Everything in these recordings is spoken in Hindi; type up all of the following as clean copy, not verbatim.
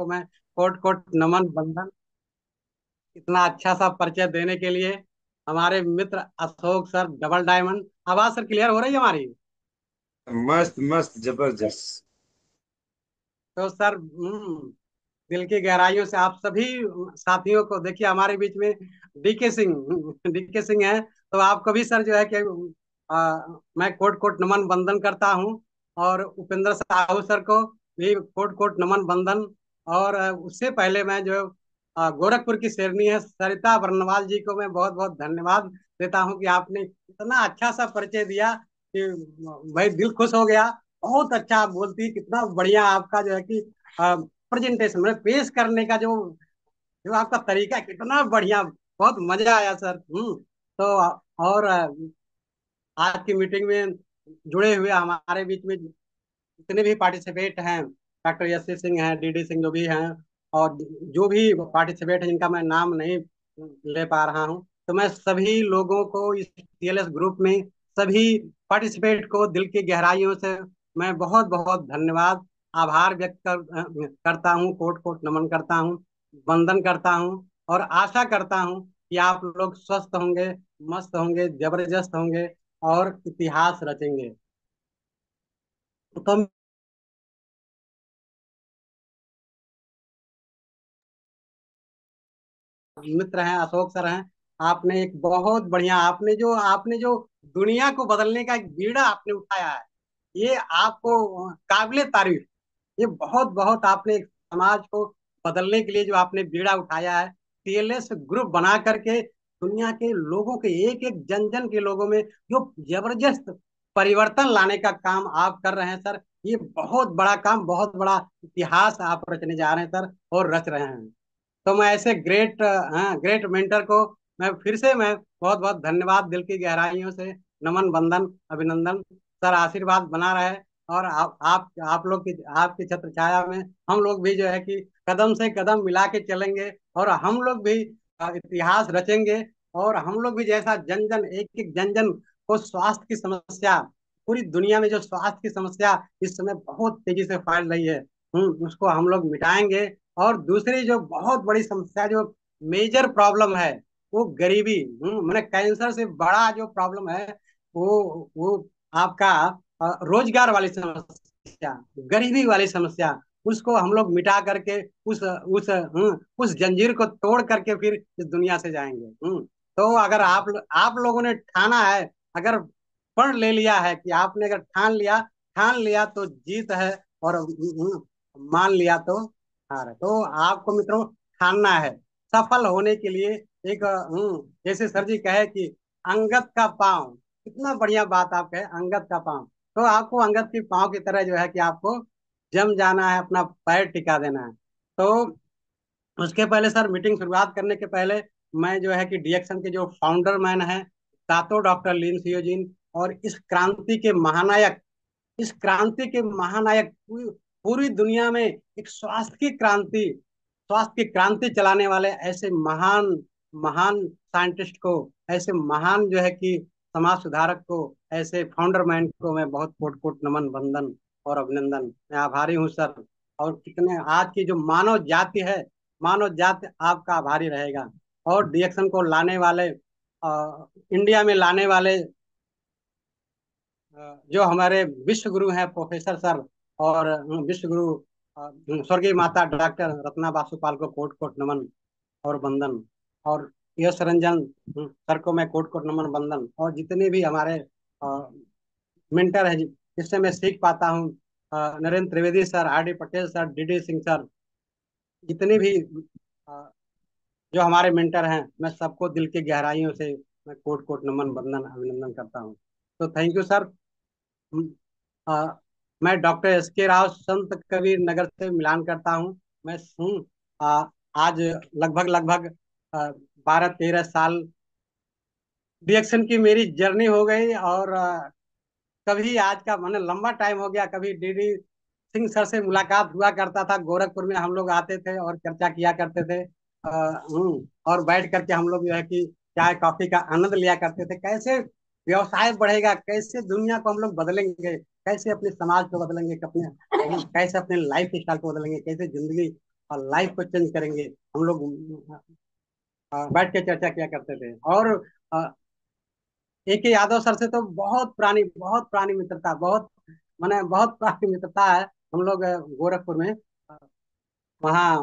को मैं कोट कोट नमन बंदन। इतना अच्छा सा परिचय देने के लिए हमारे मित्र अशोक सर डबल डायमंड। आवाज सर क्लियर हो रही है हमारी? मस्त मस्त जबरदस्त। तो सर दिल की गहराइयों से आप सभी साथियों को देखिए हमारे बीच में डीके सिंह डीके सिंह है। तो आपको भी सर जो है कि मैं कोट कोट नमन बंदन करता हूँ। और उपेंद्र साहू सर को भी कोट कोट नमन बंदन। और उससे पहले मैं जो गोरखपुर की शेरनी है सरिता बरनवाल जी को मैं बहुत बहुत धन्यवाद देता हूँ कि आपने इतना अच्छा सा परिचय दिया कि भाई दिल खुश हो गया। बहुत अच्छा आप बोलती, कितना बढ़िया आपका जो है कि प्रेजेंटेशन में पेश करने का जो जो आपका तरीका है, कितना बढ़िया। बहुत मजा आया सर। तो और आज की मीटिंग में जुड़े हुए हमारे बीच में जितने भी पार्टिसिपेट हैं, डॉक्टर यश सिंह हैं, डीडी सिंह जो भी हैं, और जो भी पार्टिसिपेट हैं जिनका मैं नाम नहीं ले पा रहा हूं, तो मैं सभी लोगों को इस टीएलएस ग्रुप में सभी पार्टिसिपेट को दिल की गहराइयों से मैं बहुत बहुत धन्यवाद आभार व्यक्त करता हूँ, कोट कोट नमन करता हूँ, वंदन करता हूँ। और आशा करता हूँ कि आप लोग स्वस्थ होंगे, मस्त होंगे, जबरदस्त होंगे और इतिहास रचेंगे। तो मित्र हैं अशोक सर हैं, आपने एक बहुत बढ़िया, आपने जो दुनिया को बदलने का एक बीड़ा आपने उठाया है, ये आपको काबिले तारीफ। ये बहुत बहुत आपने एक समाज को बदलने के लिए जो आपने बीड़ा उठाया है, टीएलएस ग्रुप बना करके दुनिया के लोगों के एक एक जन जन के लोगों में जो जबरदस्त परिवर्तन लाने का काम आप कर रहे हैं सर। ये बहुत बड़ा काम, बहुत बड़ा इतिहास आप रचने जा रहे हैं सर, और रच रहे हैं। तो मैं ऐसे ग्रेट, हाँ, ग्रेट मेंटर को मैं बहुत बहुत धन्यवाद दिल की गहराइयों से नमन बंदन अभिनंदन। सर आशीर्वाद बना रहे। और आप लोग की, आपकी छत्र छाया में हम लोग भी जो है कि कदम से कदम मिला के चलेंगे, और हम लोग भी इतिहास रचेंगे। और हम लोग भी जैसा जन जन, एक एक जन जन को स्वास्थ्य की समस्या, पूरी दुनिया में जो स्वास्थ्य की समस्या इस समय बहुत तेजी से फैल रही है, उसको हम लोग मिटाएंगे। और दूसरी जो बहुत बड़ी समस्या, जो मेजर प्रॉब्लम है, वो गरीबी, मैंने कैंसर से बड़ा जो प्रॉब्लम है, वो आपका रोजगार वाली समस्या, गरीबी वाली समस्या, उसको हम लोग मिटा करके उस जंजीर को तोड़ करके फिर इस दुनिया से जाएंगे। तो अगर आप लोगों ने ठाना है, अगर पढ़ ले लिया है कि आपने अगर ठान लिया तो जीत है, और मान लिया तो हार है। तो आपको मित्रों ठानना है सफल होने के लिए। एक जैसे सर जी कहे कि अंगद का पाँव, कितना बढ़िया बात आप कहे, अंगद का पाँव। तो आपको अंगद की पाँव की तरह जो है कि आपको जम जाना है, अपना पैर टिका देना है। तो उसके पहले सर, मीटिंग शुरुआत करने के पहले मैं जो है कि डीएक्शन के जो फाउंडर मैन है, तातो डॉक्टर लीन सियोजिन, और इस क्रांति के महानायक, पूरी दुनिया में एक स्वास्थ्य की क्रांति चलाने वाले ऐसे महान महान साइंटिस्ट को, ऐसे महान जो है कि समाज सुधारक को, ऐसे फाउंडर मैन को मैं बहुत कोट कोट नमन वंदन और अभिनंदन, मैं आभारी हूँ सर। और कितने आज की जो मानव जाति है, मानव जाति आपका आभारी रहेगा। और डीएक्शन को लाने वाले, इंडिया में लाने वाले जो हमारे विश्व गुरु हैं प्रोफेसर सर, और विश्व गुरु स्वर्गीय माता डॉक्टर रत्ना बासुपाल को कोट कोट नमन और वंदन। और यश रंजन सर को मैं कोट कोट नमन वंदन। और जितने भी हमारे मेंटर हैं जिससे मैं सीख पाता हूँ, Narendra Trivedi sir, R D Patel sir, DD Singh sir, जितने भी अ, जो हमारे मेंटर हैं, मैं सबको दिल की गहराइयों से मैं कोट कोट नमन वंदन अभिनंदन करता हूँ। तो थैंक यू सर। अ, मैं डॉक्टर एस के राव संत कबीर नगर से मिलान करता हूँ। मैं हूँ आज लगभग लगभग 12-13 साल डिएक्शन की मेरी जर्नी हो गई। और कभी आज का मैंने लंबा टाइम हो गया, कभी डीडी सिंह सर से मुलाकात हुआ करता था, गोरखपुर में हम लोग आते थे और चर्चा किया करते थे। और बैठ करके हम लोग जो है कि चाय कॉफी का आनंद लिया करते थे, कैसे व्यवसाय बढ़ेगा, कैसे दुनिया को हम लोग बदलेंगे, कैसे अपने समाज को बदलेंगे, अपने कैसे अपने लाइफ स्टाइल को बदलेंगे, कैसे जिंदगी लाइफ को चेंज करेंगे। हम लोग बैठ के चर्चा किया करते थे। और अ, ए के यादव सर से तो बहुत पुरानी मित्रता, बहुत माने बहुत पुरानी मित्रता है। हम लोग गोरखपुर में वहाँ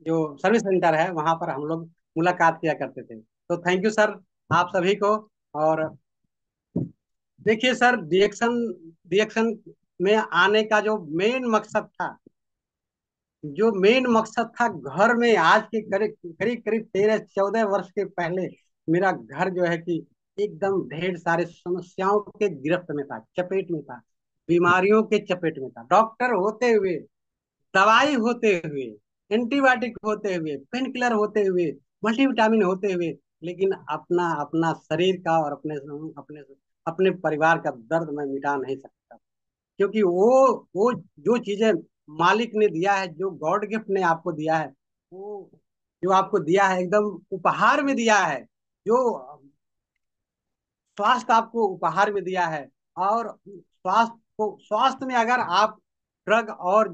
जो सर्विस सेंटर है वहाँ पर हम लोग मुलाकात किया करते थे। तो थैंक यू सर, आप सभी को। और देखिए सर, रिएक्शन रिएक्शन में आने का जो मेन मकसद था, घर में आज के करीब करीब करीब 13-14 वर्ष के पहले मेरा घर जो है कि एकदम ढेर सारे समस्याओं के गिरफ्त में था, चपेट में था, बीमारियों के चपेट में था। डॉक्टर होते हुए, दवाई होते हुए, एंटीबायोटिक होते हुए, पेन किलर होते हुए, मल्टीविटामिन होते हुए, लेकिन अपना अपना शरीर का और अपने अपने परिवार का दर्द मैं मिटा नहीं सकता। क्योंकि वो जो चीजें मालिक ने दिया है, जो गॉड गिफ्ट ने आपको दिया है, वो जो आपको दिया है एकदम उपहार में दिया है। जो स्वास्थ्य आपको उपहार में दिया है। और स्वास्थ्य में अगर आप ड्रग और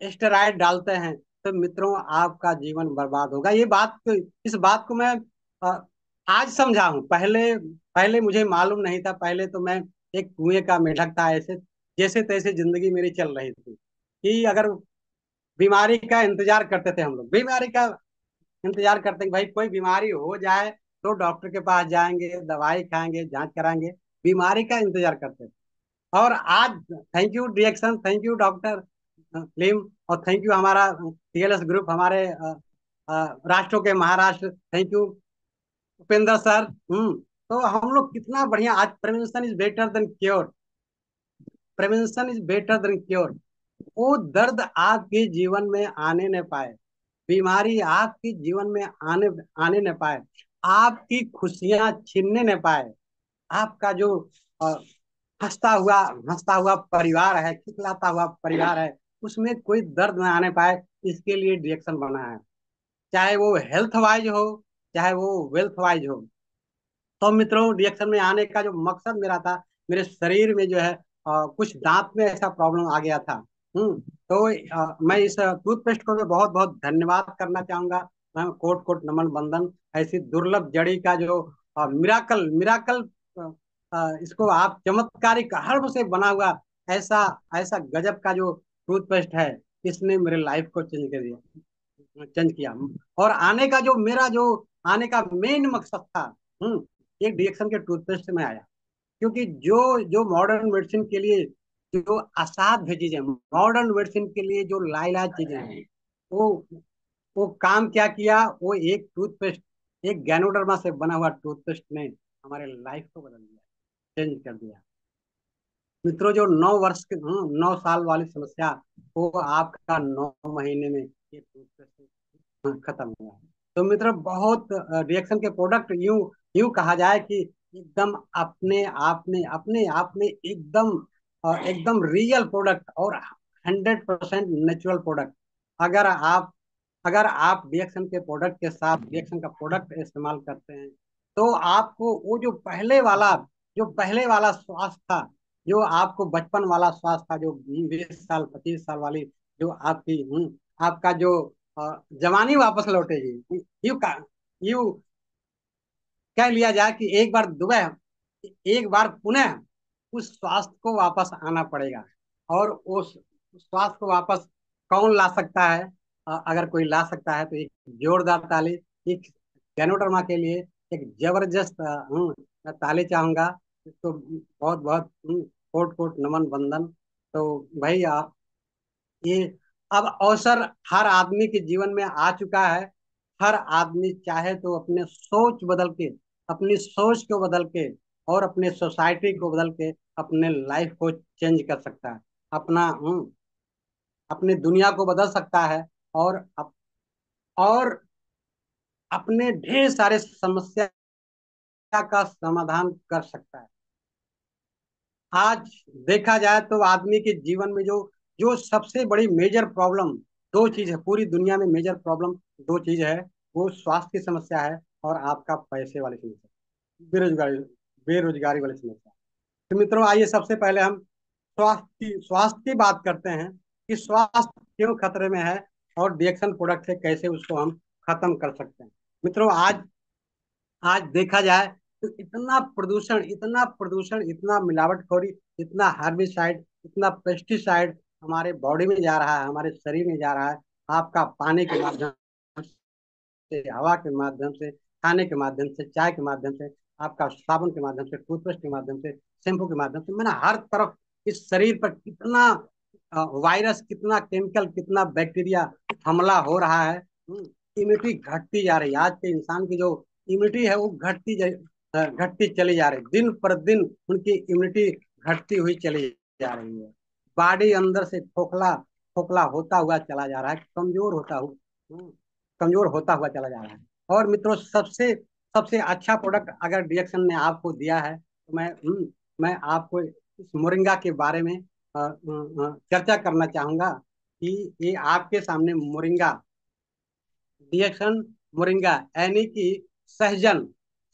स्टेरॉइड डालते हैं तो मित्रों आपका जीवन बर्बाद होगा। इस बात को मैं अ, आज समझा हूँ। पहले पहले मुझे मालूम नहीं था। पहले तो मैं एक कुएं का मेढक था, ऐसे जैसे तैसे जिंदगी मेरी चल रही थी कि अगर बीमारी का इंतजार करते थे, हम लोग बीमारी का इंतजार करते हैं कि भाई कोई बीमारी हो जाए तो डॉक्टर के पास जाएंगे, दवाई खाएंगे, जांच कराएंगे, बीमारी का इंतजार करते थे। और आज thank you reaction, thank you doctor Lim, और थैंक यू हमारा टीएलएस ग्रुप, हमारे राष्ट्रों के Maharashtra, thank you Upendra sir. तो हम लोग कितना बढ़िया, आज prevention is better than cure, prevention is better than cure. वो दर्द आपके जीवन में आने न पाए, बीमारी आपके जीवन में आने आने न पाए, आपकी खुशियां छीनने न पाए, आपका जो अ, हंसता हुआ परिवार है, खिलखिलाता हुआ परिवार है, उसमें कोई दर्द न आने पाए, इसके लिए डिरेक्शन बना है। चाहे वो हेल्थ वाइज हो, चाहे वो वेल्थ वाइज हो। तो मित्रों, रिएक्शन में आने का जो मकसद मेरा था, मेरे शरीर में जो है कुछ दांत में ऐसा प्रॉब्लम आ गया था। तो मैं इस टूथपेस्ट को मैं बहुत बहुत धन्यवाद करना चाहूंगा। मैं कोट कोट नमन बंदन, ऐसी दुर्लभ जड़ी का जो मिराकल मिराकल इसको आप चमत्कारिक हर्ब से बना हुआ ऐसा ऐसा गजब का जो टूथपेस्ट है, इसने मेरे लाइफ को चेंज किया। और आने का मेन मकसद था, एक डिएक्शन के टूथपेस्ट में आया। क्योंकि जो जो मॉडर्न मेडिसिन के लिए जो असाध्य चीजें, मॉडर्न मेडिसिन के लिए जो लाइलाज चीजें हैं, वो वो काम क्या किया, वो एक टूथपेस्ट, एक गैनोडर्मा से बना हुआ टूथपेस्ट ने हमारे लाइफ को बदल दिया, चेंज कर दिया। मित्रों, जो 9 साल वाली समस्या, वो आपका 9 महीने में ये टूथपेस्ट खत्म हुआ। तो मित्र, बहुत रिएक्शन के प्रोडक्ट यूं यूं कहा जाए कि एकदम अपने आप में एकदम एकदम रियल प्रोडक्ट और 100% नेचुरल प्रोडक्ट। अगर आप अगर आप रिएक्शन के प्रोडक्ट के साथ रिएक्शन का प्रोडक्ट इस्तेमाल करते हैं तो आपको वो जो पहले वाला स्वास्थ्य था, जो आपको बचपन वाला स्वास्थ्य था, जो 20 साल 25 साल वाली जो आपका जो जवानी वापस लौटेगी। यू का यू कह लिया जाए कि एक बार पुनः उस स्वास्थ्य को वापस आना पड़ेगा। और उस स्वास्थ्य को वापस कौन ला सकता है? अगर कोई ला सकता है तो एक जोरदार ताली, एक गैनोडर्मा के लिए एक जबरदस्त मैं ताली चाहूंगा। इसको बहुत बहुत कोट कोट नमन बंदन। तो भाई ये अब अवसर हर आदमी के जीवन में आ चुका है। हर आदमी चाहे तो अपनी सोच को बदल के और अपने सोसाइटी को बदल के अपने लाइफ को चेंज कर सकता है। अपना अपने दुनिया को बदल सकता है। और अपने ढेर सारे समस्या का समाधान कर सकता है। आज देखा जाए तो आदमी के जीवन में जो जो सबसे बड़ी मेजर प्रॉब्लम दो चीज है, पूरी दुनिया में मेजर प्रॉब्लम दो चीज है। वो स्वास्थ्य की समस्या है और आपका पैसे वाली समस्या, बेरोजगारी बेरोजगारी वाली समस्या। तो मित्रों, आइए सबसे पहले हम स्वास्थ्य की बात करते हैं कि स्वास्थ्य क्यों खतरे में है। और डिएक्शन प्रोडक्ट से कैसे उसको हम खत्म कर सकते हैं। मित्रों, आज आज देखा जाए तो इतना प्रदूषण, इतना मिलावटखोरी, इतना हार्बिसाइड, इतना पेस्टिसाइड हमारे बॉडी में जा रहा है, हमारे शरीर में जा रहा है। आपका पानी के माध्यम से, हवा के माध्यम से, खाने के माध्यम से, चाय के माध्यम से, आपका साबुन के माध्यम से, टूथपेस्ट के माध्यम से, शैम्पू के माध्यम से, मैंने हर तरफ इस शरीर पर कितना वायरस, कितना केमिकल, कितना बैक्टीरिया हमला हो रहा है। इम्यूनिटी घटती जा रही है। आज के इंसान की जो इम्यूनिटी है वो घटती चली जा रही है। दिन पर दिन उनकी इम्यूनिटी घटती हुई चली जा रही है। बॉडी अंदर से खोखला खोखला होता हुआ चला जा रहा है, कमजोर होता हुआ चला जा रहा है। और मित्रों, सबसे सबसे अच्छा प्रोडक्ट अगर डिएक्शन ने आपको दिया है तो मैं आपको इस मोरिंगा के बारे में चर्चा करना चाहूंगा कि ये आपके सामने मोरिंगा, डिएक्शन मोरिंगा, यानी कि सहजन,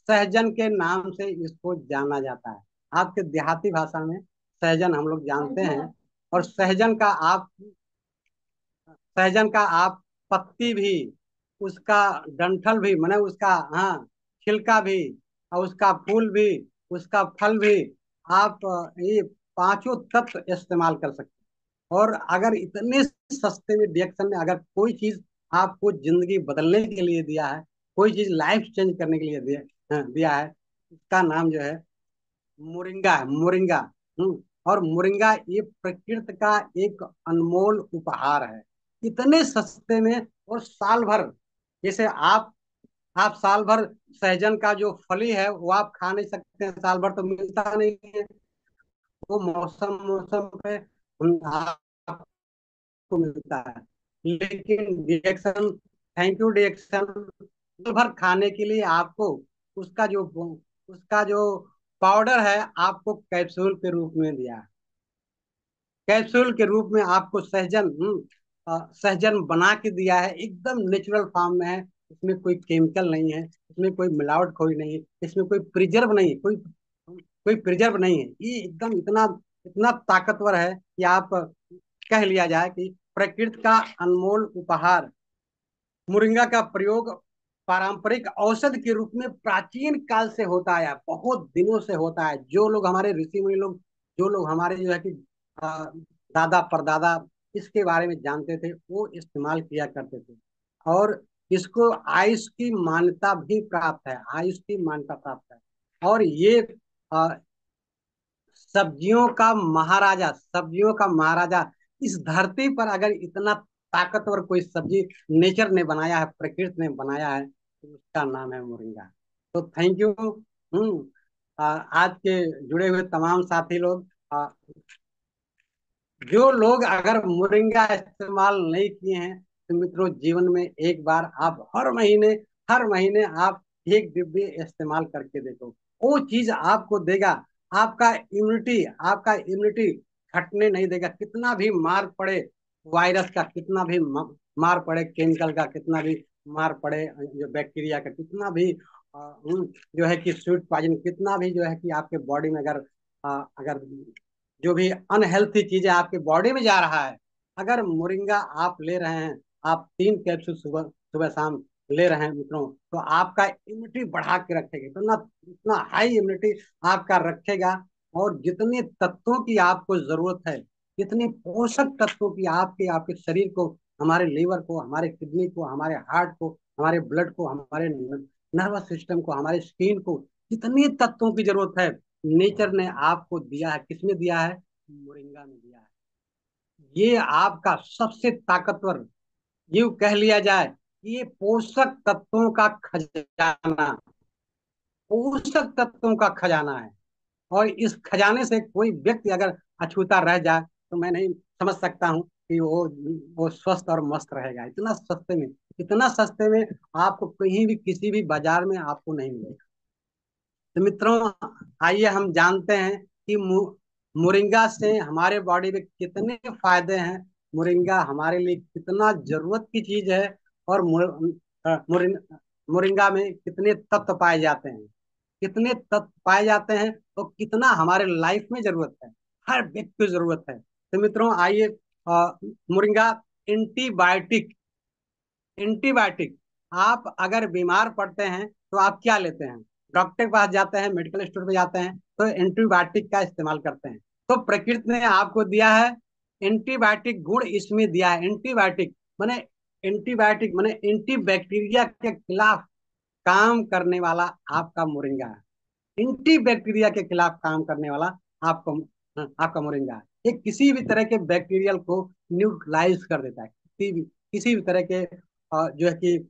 सहजन के नाम से इसको जाना जाता है। आपके देहाती भाषा में सहजन हम लोग जानते हैं। और सहजन का आप पत्ती भी, उसका डंठल भी, माने उसका, हाँ, छिलका भी, और उसका फूल भी, उसका फल भी, आप ये पांचों तत्व इस्तेमाल कर सकते हैं। और अगर इतने सस्ते में डिएक्शन ने अगर कोई चीज आपको जिंदगी बदलने के लिए दिया है, कोई चीज लाइफ चेंज करने के लिए दिया है, उसका नाम जो है मोरिंगा है, मोरिंगा। और मोरिंगा ये प्रकृति का एक अनमोल उपहार है, इतने सस्ते में। और साल भर, जैसे आप साल भर सहजन का जो फली है वो आप खा नहीं सकते हैं, साल भर तो मिलता नहीं है। वो मौसम मौसम पे आपको मिलता है। लेकिन डिएक्शन, थैंक यू डिएक्शन, साल भर खाने के लिए आपको उसका जो उसका जो पाउडर है आपको कैप्सूल के रूप में दिया है। कैप्सूल के रूप में आपको सहजन, सहजन बना के दिया है, एकदम नेचुरल फॉर्म में है। इसमें कोई केमिकल नहीं है, इसमें कोई मिलावट कोई नहीं है, इसमें कोई प्रिजर्व नहीं है, कोई प्रिजर्व नहीं है। ये एकदम इतना इतना ताकतवर है कि आप कह लिया जाए कि प्रकृति का अनमोल उपहार। मोरिंगा का प्रयोग पारंपरिक औषध के रूप में प्राचीन काल से होता आया, बहुत दिनों से होता है। जो लोग हमारे ऋषि मुनि लोग, जो लोग हमारे जो है कि दादा परदादा इसके बारे में जानते थे, वो इस्तेमाल किया करते थे। और इसको आयुष की मान्यता भी प्राप्त है, आयुष की मान्यता प्राप्त है। और ये अ, सब्जियों का महाराजा इस धरती पर अगर इतना ताकतवर कोई सब्जी नेचर ने बनाया है, प्रकृति ने बनाया है, तो उसका नाम है मोरिंगा। तो थैंक यू। आज के जुड़े हुए तमाम साथी लोग, जो लोग अगर मोरिंगा इस्तेमाल नहीं किए हैं, तो मित्रों जीवन में एक बार आप हर महीने आप एक डिब्बी इस्तेमाल करके देखो। वो चीज आपको देगा, आपका इम्यूनिटी घटने नहीं देगा। कितना भी मार पड़े वायरस का, कितना भी मार पड़े केमिकल का, कितना भी मार पड़े जो बैक्टीरिया का, कितना भी जो है कि स्वीट पॉइजन, कितना भी जो है कि आपके बॉडी में अगर जो भी अनहेल्थी चीजें आपके बॉडी में जा रहा है, अगर मोरिंगा आप ले रहे हैं, आप 3 कैप्सूल सुबह सुबह शाम ले रहे हैं मित्रों, तो आपका इम्यूनिटी बढ़ा के रखेगा, इतना इतना हाई इम्यूनिटी आपका रखेगा। और जितने तत्वों की आपको जरूरत है, जितने पोषक तत्वों की आपके आपके शरीर को, हमारे लीवर को, हमारे किडनी को, हमारे हार्ट को, हमारे ब्लड को, हमारे नर्वस सिस्टम को, हमारे स्किन को, जितने तत्वों की जरूरत है, नेचर ने आपको दिया है। किसमें दिया है? मोरिंगा में दिया है। ये आपका सबसे ताकतवर, यूं कह लिया जाए, ये पोषक तत्वों का खजाना है। और इस खजाने से कोई व्यक्ति अगर अछूता रह जाए, तो मैं नहीं समझ सकता हूँ कि वो स्वस्थ और मस्त रहेगा। इतना सस्ते में आपको कहीं भी किसी भी बाजार में आपको नहीं मिलेगा। तो मित्रों, आइए हम जानते हैं कि मोरिंगा से हमारे बॉडी में कितने फायदे हैं, मोरिंगा हमारे लिए कितना जरूरत की चीज है। और मोरिंगा में कितने तत्व पाए जाते हैं, कितने तत्व पाए जाते हैं, तो कितना हमारे लाइफ में जरूरत है, हर व्यक्ति को जरूरत है। तो मित्रों आइए, मोरिंगा एंटीबायोटिक एंटीबायोटिक, आप अगर बीमार पड़ते हैं तो आप क्या लेते हैं? डॉक्टर के पास जाते हैं, मेडिकल स्टोर पे जाते हैं, तो एंटीबायोटिक का इस्तेमाल करते हैं। तो प्रकृति ने आपको दिया है एंटीबायोटिक गुण, इसमें दिया है एंटीबायोटिक माने, एंटीबायोटिक माने एंटी बैक्टीरिया के खिलाफ काम करने वाला आपका मोरिंगा है। एंटी बैक्टीरिया के खिलाफ काम करने वाला आपका आपका मोरिंगा है। ये किसी भी तरह के बैक्टीरियल को न्यूट्रलाइज कर देता है, किसी भी तरह के जो है कि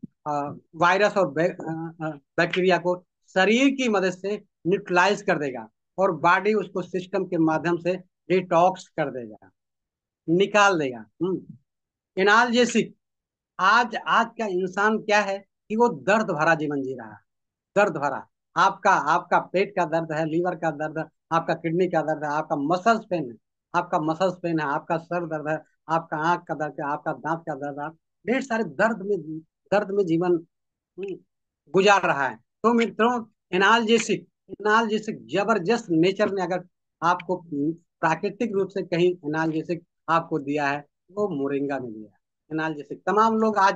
वायरस और बैक्टीरिया को शरीर की मदद से न्यूट्रलाइज कर देगा, और बॉडी उसको सिस्टम के माध्यम से डिटॉक्स कर देगा, निकाल देगा। एनाल्जेसिक, आज आज का इंसान क्या है कि वो दर्द भरा जीवन जी रहा है, दर्द भरा। आपका आपका पेट का दर्द है, लीवर का दर्द है, आपका किडनी का दर्द है, आपका मसल्स पेन है, आपका मसल्स पेन है, आपका सर दर्द है, आपका आंख का दर्द है, आपका दांत का दर्द है, ढेर सारे दर्द में जीवन गुजार रहा है। तो मित्रों, एनाल्जेसिक, एनाल्जेसिक जबरदस्त नेचर ने अगर आपको प्राकृतिक रूप से कहीं एनाल्जेसिक आपको दिया है, वो मोरिंगा ने दिया है। एनाल्जेसिक तमाम लोग आज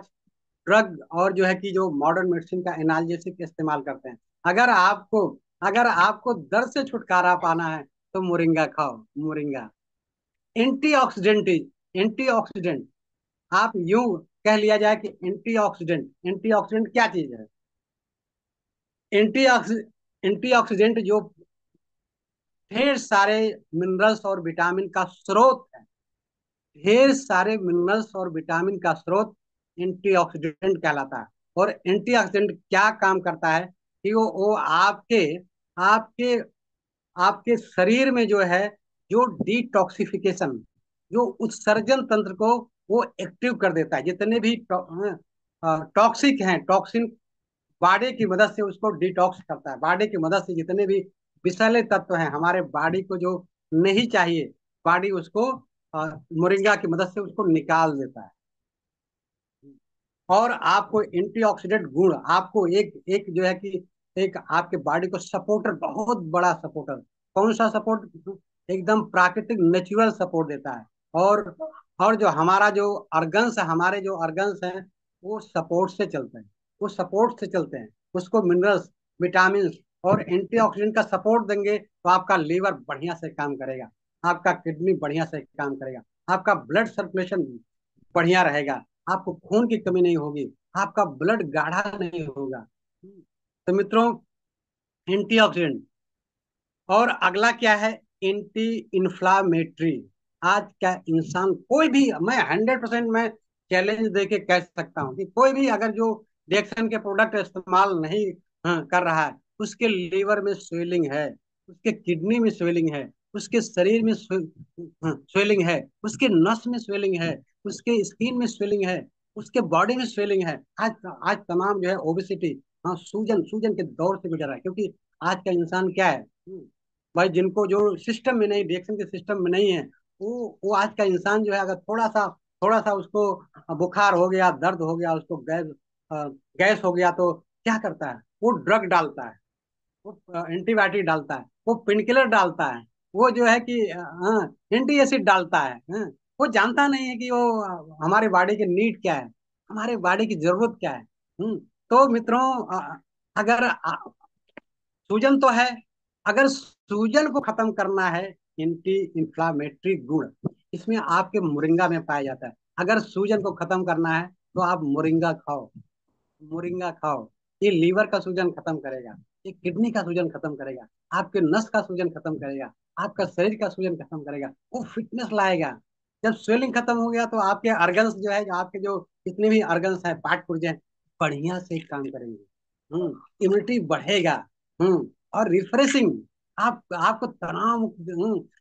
ड्रग और जो है कि जो मॉडर्न मेडिसिन का एनाल्जेसिक इस्तेमाल करते हैं। अगर आपको अगर आपको दर्द से छुटकारा पाना है तो मोरिंगा खाओ, मोरिंगा। एंटीऑक्सीडेंट, एंटीऑक्सीडेंट, आप यूं कह लिया जाए कि एंटीऑक्सीडेंट, एंटीऑक्सीडेंट क्या चीज है? एंटीऑक्सीडेंट जो ढेर सारे मिनरल्स और विटामिन का स्रोत है, ढेर सारे मिनरल्स और विटामिन का स्रोत एंटीऑक्सीडेंट कहलाता है। और एंटीऑक्सीडेंट क्या काम करता है कि वो आपके आपके आपके शरीर में जो है, जो डिटॉक्सिफिकेशन, जो उत्सर्जन तंत्र को वो एक्टिव कर देता है। जितने भी टॉक्सिक हैं, टॉक्सिन, बॉडी की मदद से उसको डिटॉक्स करता है। बॉडी की मदद से जितने भी विषैले तत्व हैं हमारे बॉडी को जो नहीं चाहिए, बॉडी उसको मोरिंगा की मदद से उसको निकाल देता है। और आपको एंटीऑक्सीडेंट गुण, आपको एक एक जो है कि एक आपके बॉडी को सपोर्टर, बहुत बड़ा सपोर्टर, कौन सा सपोर्ट? एकदम प्राकृतिक नेचुरल सपोर्ट देता है। और और जो हमारा जो अर्गन्स है, हमारे जो अर्गन्स हैं, वो सपोर्ट से चलते हैं, वो सपोर्ट से चलते हैं। उसको मिनरल्स, विटामिन और एंटीऑक्सीडेंट का सपोर्ट देंगे तो आपका लीवर बढ़िया से काम करेगा, आपका किडनी बढ़िया से काम करेगा, आपका ब्लड सर्कुलेशन बढ़िया रहेगा, आपको खून की कमी नहीं होगी, आपका ब्लड गाढ़ा नहीं होगा। तो मित्रों, एंटीऑक्सीडेंट। और अगला क्या है? Anti inflammatory. आज का इंसान कोई भी, मैं 100% मैं चैलेंज दे के कह सकता हूँ कि कोई भी अगर जो रिएक्शन के प्रोडक्ट इस्तेमाल नहीं कर रहा है, उसके लीवर में स्वेलिंग है, उसके किडनी में स्वेलिंग है, उसके शरीर में स्वेलिंग है, उसके नस में स्वेलिंग है, उसके स्किन में स्वेलिंग है, उसके बॉडी में स्वेलिंग है। आज आज तमाम जो है ओबेसिटी, हाँ, सूजन सूजन के दौर से गुजर रहा है, क्योंकि आज का इंसान क्या है, भाई, जिनको जो सिस्टम में नहीं, रिएक्शन के सिस्टम में नहीं है, वो आज का इंसान जो है, अगर थोड़ा सा उसको बुखार हो गया, दर्द हो गया, उसको गैस हो गया, तो क्या करता है? वो ड्रग डालता है, वो एंटीबायोटिक डालता है, वो पेनकिलर डालता है, वो जो है कि हाँ, एंटी एसिड डालता है, हाँ। वो जानता नहीं है कि वो हमारे बॉडी की नीड क्या है, हमारे बॉडी की जरूरत क्या है। तो मित्रों, अगर सूजन तो है, अगर सूजन को खत्म करना है, एंटी इंफ्लामेटरी गुण इसमें आपके मोरिंगा में पाया जाता है। अगर सूजन को खत्म करना है तो आप मोरिंगा खाओ, मोरिंगा खाओ। ये लीवर का सूजन खत्म करेगा, ये किडनी का सूजन खत्म करेगा, आपके नस का सूजन खत्म करेगा, आपका शरीर का सूजन खत्म करेगा, वो फिटनेस लाएगा। जब स्वेलिंग खत्म हो गया तो आपके अर्गन्स जो है, जो आपके जो जितने भी अर्गन्स है, पार्ट पुर्जे हैं, बढ़िया से काम करेंगे। इम्यूनिटी बढ़ेगा। और रिफ्रेशिंग, आप आपको तनाव मुक्त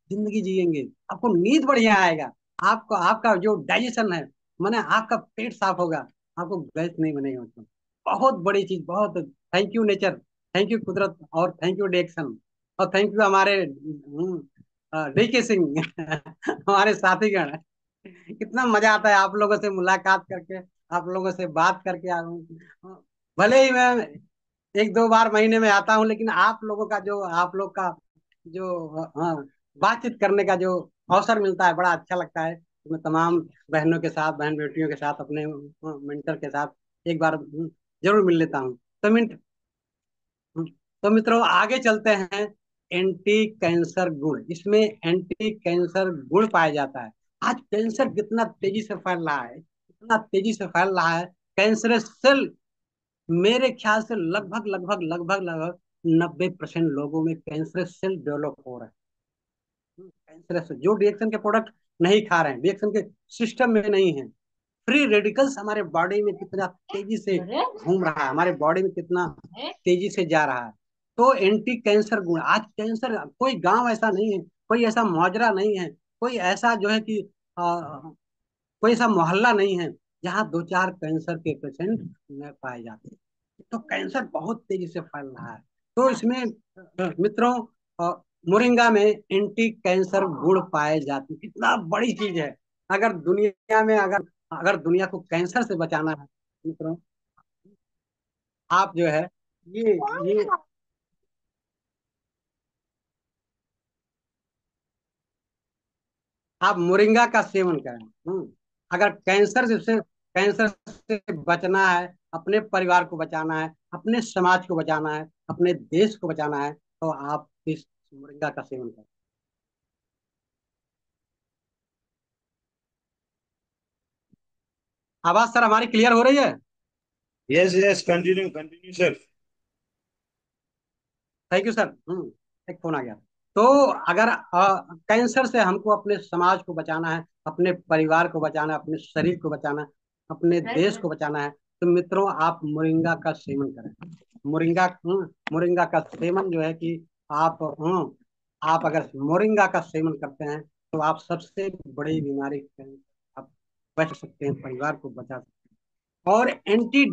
जिंदगी जिएंगे, आपको नींद बढ़िया आएगा, आपको आपका जो डाइजेशन है, माने आपका पेट साफ होगा, आपको गैस नहीं बनेगा। मतलब बहुत बड़ी चीज, बहुत। Thank you nature, thank you कुदरत, और थैंक यू डिएक्शन, और थैंक यू हमारे डीके सिंह हमारे साथीगण। कितना मजा आता है आप लोगों से मुलाकात करके, आप लोगों से बात करके। भले ही मैं एक दो बार महीने में आता हूँ, लेकिन आप लोगों का जो, आप लोग का जो, हाँ, बातचीत करने का जो अवसर मिलता है, बड़ा अच्छा लगता है। मैं तमाम बहनों के साथ, बहन बेटियों के साथ, अपने मेंटर के साथ एक बार जरूर मिल लेता हूँ। तो तो मित्रों आगे चलते हैं। एंटी कैंसर गुण, इसमें एंटी कैंसर गुण पाया जाता है। आज कैंसर कितना तेजी से फैल रहा है, कितना तेजी से फैल रहा है। कैंसरस सेल, मेरे ख्याल से लगभग 90% लोगों में कैंसरस सेल डेवलप हो रहा है। कैंसरस जो रिएक्शन के प्रोडक्ट नहीं खा रहे हैं, रिएक्शन के सिस्टम में नहीं है, फ्री रेडिकल्स हमारे बॉडी में कितना तेजी से घूम रहा है, हमारे बॉडी में कितना तेजी से जा रहा है। तो एंटी कैंसर गुण, आज कैंसर, कोई गांव ऐसा नहीं है, कोई ऐसा मुहावरा नहीं है, कोई ऐसा जो है कि कोई ऐसा मोहल्ला नहीं है जहाँ दो चार कैंसर के पेशेंट न पाए जाते हैं। तो कैंसर बहुत तेजी से फैल रहा है। तो इसमें मित्रों, मोरिंगा में एंटी कैंसर गुण पाए जाते हैं। कितना बड़ी चीज है। अगर दुनिया में, अगर अगर दुनिया को कैंसर से बचाना है मित्रों, आप जो है ये आप मोरिंगा का सेवन करें। अगर कैंसर से बचना है, अपने परिवार को बचाना है, अपने समाज को बचाना है, अपने देश को बचाना है, तो आप इस मोरिंगा का सेवन करें। आवाज सर हमारी क्लियर हो रही है? Yes yes, continue continue sir. Thank you sir. एक फोन आ गया। तो अगर कैंसर से हमको अपने समाज को बचाना है, अपने परिवार को बचाना है, अपने शरीर को बचाना है, अपने देश को बचाना है, तो मित्रों आप मोरिंगा का सेवन करें। मोरिंगा का सेवन जो है कि आप अगर मोरिंगा का सेवन करते हैं तो आप सबसे बड़ी बीमारी से आप बच सकते हैं, परिवार को बचा सकते हैं। और एंटी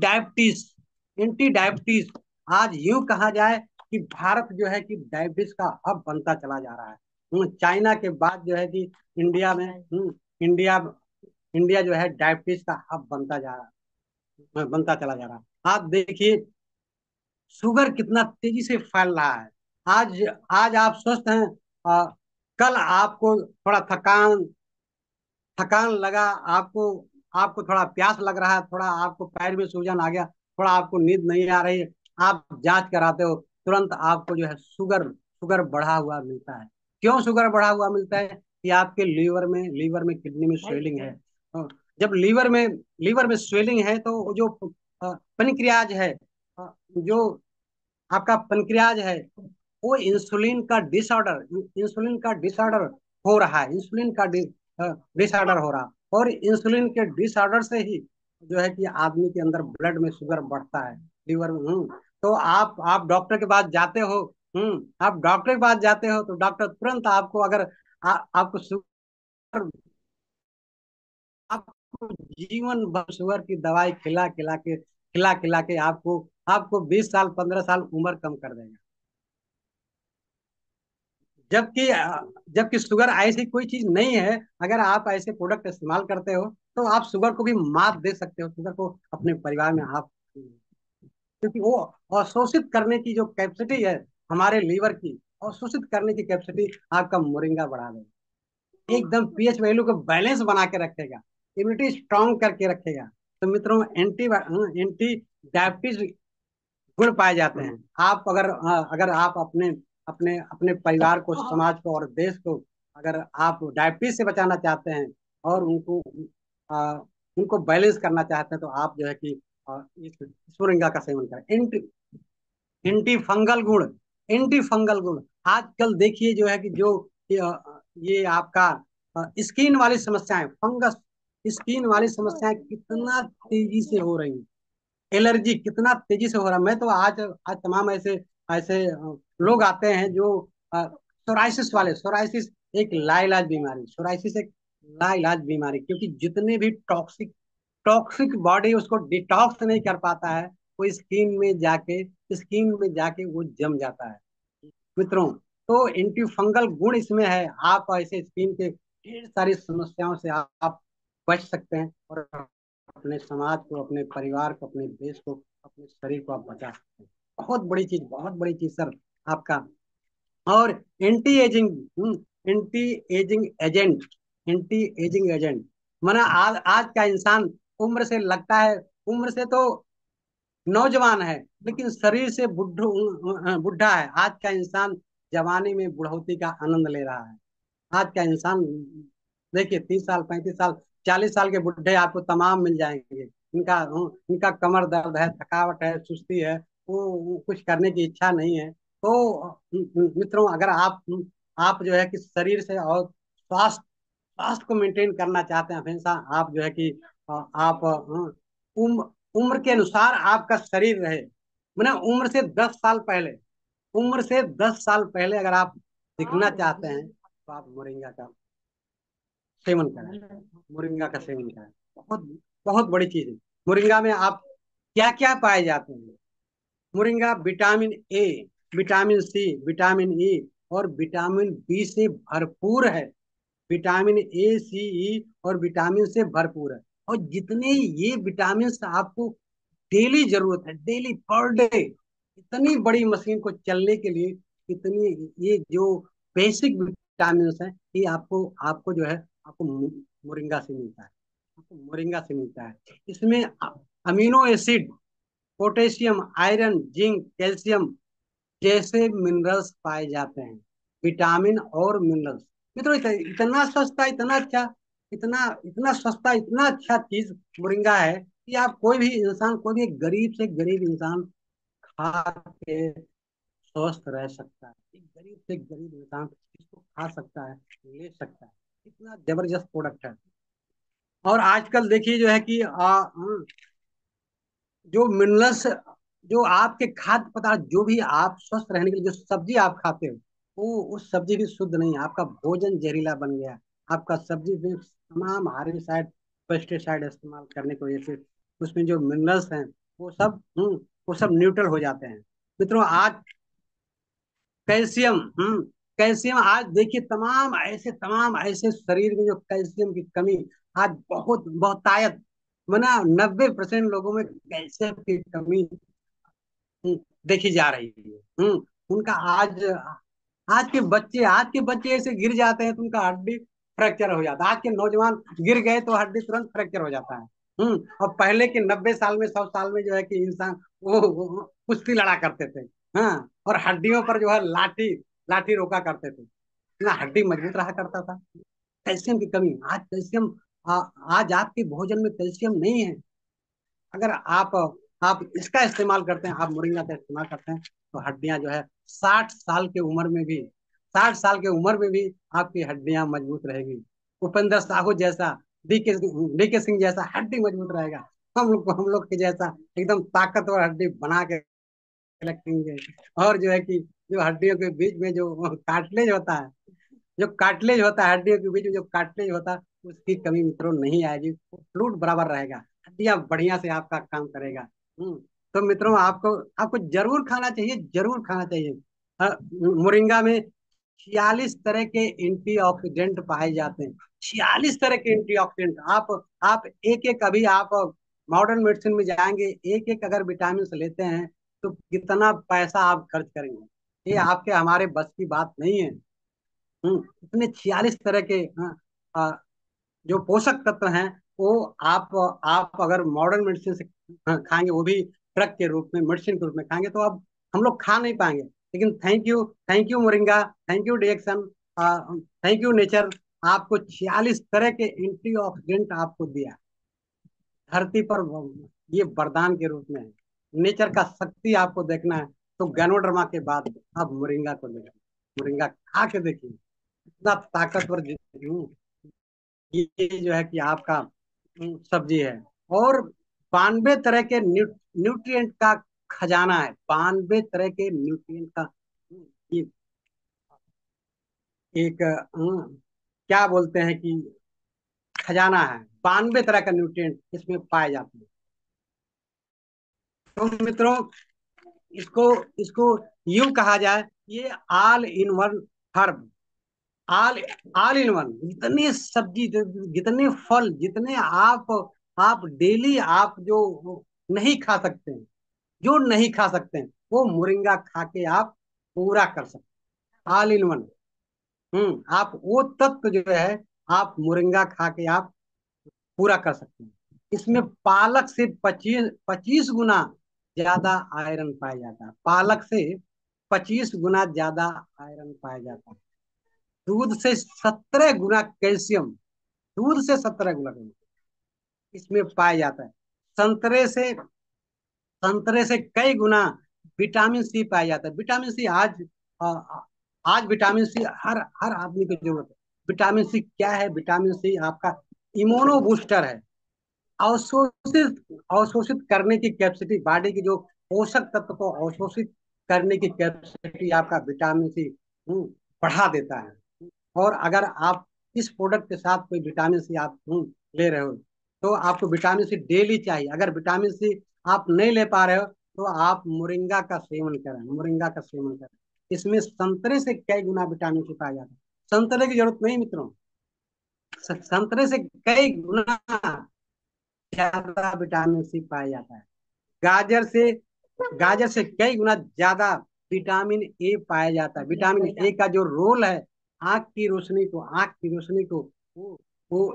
डायबिटीज, आज यूं कहा जाए कि भारत जो है कि डायबिटीज का हब बनता चला जा रहा है। चाइना के बाद जो है कि इंडिया में, इंडिया इंडिया जो है डायबिटीज का हब बनता चला जा रहा है। आप देखिए शुगर कितना तेजी से फैल रहा है। आज आज आप स्वस्थ हैं, आ, कल आपको थोड़ा थकान थकान लगा, आपको आपको थोड़ा प्यास लग रहा है, थोड़ा आपको पैर में सूजन आ गया, थोड़ा आपको नींद नहीं आ रही है, आप जांच कराते हो, तुरंत आपको जो है शुगर शुगर बढ़ा हुआ मिलता है। क्यों शुगर बढ़ा हुआ मिलता है? कि आपके लीवर में किडनी में स्वेलिंग है। तो जब लीवर में स्वेलिंग है तो वो जो पेनक्रियाज है, जो आपका पेनक्रियाज है, वो इंसुलिन का डिसऑर्डर हो रहा है, डिसऑर्डर हो रहा, और इंसुलिन के डिसऑर्डर से ही जो है कि आदमी के अंदर ब्लड में शुगर बढ़ता है, लीवर में। तो आप डॉक्टर के पास जाते हो। आप डॉक्टर के पास जाते हो तो डॉक्टर तुरंत आपको, अगर आपको शुगर, आपको जीवन भर शुगर की दवाई खिला खिला के आपको आपको 20 साल 15 साल उम्र कम कर देगा। जबकि जबकि शुगर ऐसी कोई चीज नहीं है। अगर आप ऐसे प्रोडक्ट इस्तेमाल करते हो तो आप शुगर को भी मात दे सकते हो, शुगर को अपने परिवार में आप, क्योंकि वो अवशोषित करने की जो कैपेसिटी है हमारे लीवर की, अवशोषित करने की कैपेसिटी आपका मोरिंगा बढ़ा देगा। एकदम पीएच वैल्यू को बैलेंस बना के रखेगा, इम्यूनिटी स्ट्रांग करके रखेगा। तो मित्रों एंटी डायबिटीज गुण पाए जाते हैं। आप अगर आप अपने अपने अपने परिवार को, समाज को और देश को अगर आप डायबिटीज से बचाना चाहते हैं और आ, उनको बैलेंस करना चाहते हैं, तो आप जो है कि इस मोरिंगा का सेवन करें। एंटी फंगल गुण, एंटी फंगल गुण, आजकल देखिए जो है कि ये आपका स्किन वाली समस्याएं, फंगस स्किन वाली समस्याएं कितना तेजी से हो रही हैं, एलर्जी कितना तेजी से हो रहा है। मैं तो आज आज तमाम ऐसे ऐसे लोग आते हैं जो सोराइसिस वाले, सोराइसिस एक लाइलाज बीमारी, सोराइसिस एक लाइलाज बीमारी, क्योंकि जितने भी टॉक्सिक टॉक्सिक बॉडी उसको डिटॉक्स नहीं कर पाता है, वो स्किन में जाके वो जम जाता है मित्रों। तो एंटी फंगल गुण इसमें है। आप ऐसे स्किन के ढेर सारी समस्याओं से आप बच सकते हैं, और अपने समाज को, अपने परिवार को, अपने देश को, अपने शरीर को आप बचा सकते हैं। बहुत बड़ी चीज सर आपका। और anti ageing agent, anti ageing agent. माना आज आज का इंसान उम्र से लगता है, उम्र से तो नौजवान है, लेकिन शरीर से बुढ़ा है। आज का इंसान जवानी में बुढ़ौती का आनंद ले रहा है। आज का इंसान देखिए, 30 साल, 35 साल, 40 साल के बुढ़े आपको तमाम मिल जाएंगे। इनका इनका कमर दर्द है, थकावट है, सुस्ती है, वो कुछ करने की इच्छा नहीं है। तो मित्रों, अगर आप जो है कि शरीर से और स्वास्थ्य स्वास्थ्य को मेंटेन करना चाहते हैं हमेशा, आप जो है कि आप उम्र के अनुसार आपका शरीर रहे। मैंने उम्र से 10 साल पहले अगर आप दिखना चाहते हैं तो आप मोरिंगा का सेवन करें। मोरिंगा का सेवन करें, बहुत बहुत बड़ी चीज है। मोरिंगा में आप क्या क्या पाए जाते हैं? Moringa vitamin A, vitamin C, vitamin E और विटामिन बी से भरपूर है। विटामिन ए, सी, ई और विटामिन से भरपूर है। और जितने ये विटामिन आपको डेली जरूरत है, डेली पर डे, इतनी बड़ी मशीन को चलने के लिए, इतनी ये जो बेसिक विटामिन है, ये आपको आपको जो है आपको मोरिंगा से मिलता है। आपको मोरिंगा से मिलता है। इसमें amino acid, potassium, iron, zinc, calcium जैसे मिनरल्स पाए जाते हैं। विटामिन और मिनरल्स। मित्रों, इतना सस्ता, इतना अच्छा, इतना इतना सस्ता, इतना अच्छा चीज मोरिंगा है कि आप कोई भी इंसान, कोई भी एक गरीब से गरीब इंसान खा के स्वस्थ रह सकता है। एक गरीब से गरीब इंसान इसको खा सकता है, ले सकता है। इतना जबरदस्त प्रोडक्ट है। और आजकल देखिए जो है कि जो मिनरल्स, जो आपके खाद्य पदार्थ, जो भी आप स्वस्थ रहने के लिए जो सब्जी आप खाते हो, वो उस सब्जी भी शुद्ध नहीं है। आपका भोजन जहरीला बन गया। आपका सब्जी में तमाम हार्बिसाइड, पेस्टिसाइड इस्तेमाल करने की वजह से उसमें जो मिनरल्स हैं वो सब न्यूट्रल हो जाते हैं। मित्रों, आज कैल्शियम, कैल्शियम आज देखिए, तमाम ऐसे शरीर में जो कैल्शियम की कमी आज बहुत बहुतायत, मना 90% लोगों में कैल्शियम की कमी देखी जा रही है। उनका आज के बच्चे ऐसे गिर जाते हैं तो उनका हड्डी फ्रैक्चर हो जाता है। आज के नौजवान गिर गए तो हड्डी तुरंत फ्रैक्चर हो जाता है। और पहले के 90 साल में, 100 साल में जो है कि इंसान वो कुश्ती लड़ा करते थे। हाँ, और हड्डियों पर जो है लाठी लाठी रोका करते थे। इतना हड्डी मजबूत रहा करता था। कैल्शियम की कमी, आज कैल्शियम, आज आपके भोजन में कैल्शियम नहीं है। अगर आप इसका इस्तेमाल करते हैं, आप मोरिंगा का इस्तेमाल करते हैं, तो हड्डियां जो है 60 साल की उम्र में भी, 60 साल की उम्र में भी आपकी हड्डियां मजबूत रहेगी। उपेंद्र साहू जैसा, डी के सिंह जैसा हड्डी मजबूत रहेगा। हम लोग के जैसा एकदम ताकतवर हड्डी बना के रखेंगे। और जो है कि जो हड्डियों के बीच में जो कार्टिलेज होता है, जो कार्टिलेज होता है, हड्डियों के बीच में जो कार्टिलेज होता है, उसकी कमी मित्रों नहीं आएगी। वो फ्लूइड बराबर रहेगा, हड्डियां बढ़िया से आपका काम करेगा। तो मित्रों, आपको आपको जरूर खाना चाहिए, जरूर खाना चाहिए। मोरिंगा में 46 तरह के एंटीऑक्सीडेंट पाए जाते हैं। 46 तरह के एंटीऑक्सीडेंट। आप एक एक, अभी आप मॉडर्न मेडिसिन में जाएंगे, एक एक अगर विटामिन लेते हैं तो कितना पैसा आप खर्च करेंगे, ये आपके हमारे बस की बात नहीं है। इतने 46 तरह के जो पोषक तत्व हैं, वो आप अगर मॉडर्न मेडिसिन से खाएंगे, वो भी ड्रग के रूप में, मेडिसिन के रूप में खाएंगे, तो अब हम लोग खा नहीं पाएंगे। लेकिन thank you moringa, thank you डिएक्शन, थैंक यू नेचर। आपको 46 तरह के एंटीऑक्सीडेंट आपको दिया धरती पर, ये वरदान के रूप में है। नेचर का शक्ति आपको देखना है तो गैनोडर्मा के बाद आप मोरिंगा को देखिए। मोरिंगा खा के देखिए, इतना ताकतवर ये जो है कि आपका सब्जी है। और 92 तरह के न्यूट्रिएंट का खजाना है। 92 तरह के न्यूट्रिएंट का ये एक क्या बोलते हैं कि खजाना है। 92 तरह का न्यूट्रिएंट इसमें पाए जाते हैं। तो मित्रों, इसको इसको यूं कहा जाए, ये all in one herb. All all in one, जितने सब्जी, जितने फल, जितने आप डेली आप जो नहीं खा सकते हैं, जो नहीं खा सकते हैं, वो मोरिंगा खा के आप पूरा कर सकते हैं। All in one. आप वो तत्व जो है आप मोरिंगा खा के आप पूरा कर सकते हैं। इसमें पालक से 25 गुना ज्यादा आयरन पाया जाता है। पालक से 25 गुना ज्यादा आयरन पाया जाता है। दूध से 17 गुना कैल्शियम, दूध से 17 गुना इसमें पाया जाता है। संतरे से संतरे से कई गुना विटामिन सी पाया जाता है। विटामिन सी आज विटामिन सी हर हर आदमी की जरूरत है। विटामिन सी क्या है? विटामिन सी आपका इम्यूनो बूस्टर है। अवशोषित अवशोषित करने की कैपेसिटी, बॉडी की जो पोषक तत्व को अवशोषित करने की कैपेसिटी आपका विटामिन सी बढ़ा देता है। और अगर आप इस प्रोडक्ट के साथ कोई विटामिन सी आप ले रहे हो, तो आपको विटामिन सी डेली चाहिए। अगर विटामिन सी आप नहीं ले पा रहे हो, तो आप मोरिंगा का सेवन करें, मोरिंगा का सेवन करें। इसमें संतरे से कई गुना विटामिन सी पाया जाता है। संतरे की जरूरत नहीं मित्रों, संतरे से कई गुना ज्यादा विटामिन सी पाया जाता है। गाजर से गाजर से कई गुना ज्यादा विटामिन ए पाया जाता है। विटामिन ए का जो रोल है, आंख की रोशनी को वो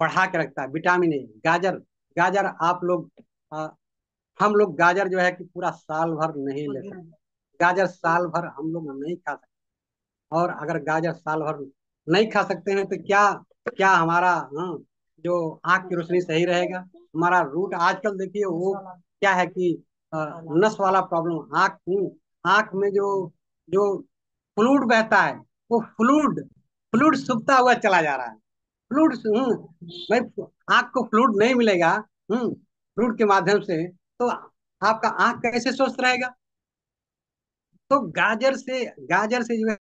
बढ़ा के रखता है। विटामिन ए, गाजर गाजर आप लोग हम लोग गाजर जो है कि पूरा साल भर नहीं ले सकते। गाजर साल भर हम लोग नहीं खा सकते। और अगर गाजर साल भर नहीं खा सकते हैं तो क्या क्या हमारा जो आंख की रोशनी सही रहेगा? हमारा रूट आजकल देखिए वो क्या है कि नस वाला प्रॉब्लम, आंख में जो जो फ्लूइड बहता है, वो फ्लूइड फ्लूइड सूखता हुआ चला जा रहा है। फ्लूइड भाई, आंख को फ्लूइड नहीं मिलेगा फ्लूइड के माध्यम से, तो आपका आंख कैसे स्वस्थ रहेगा? तो गाजर से जो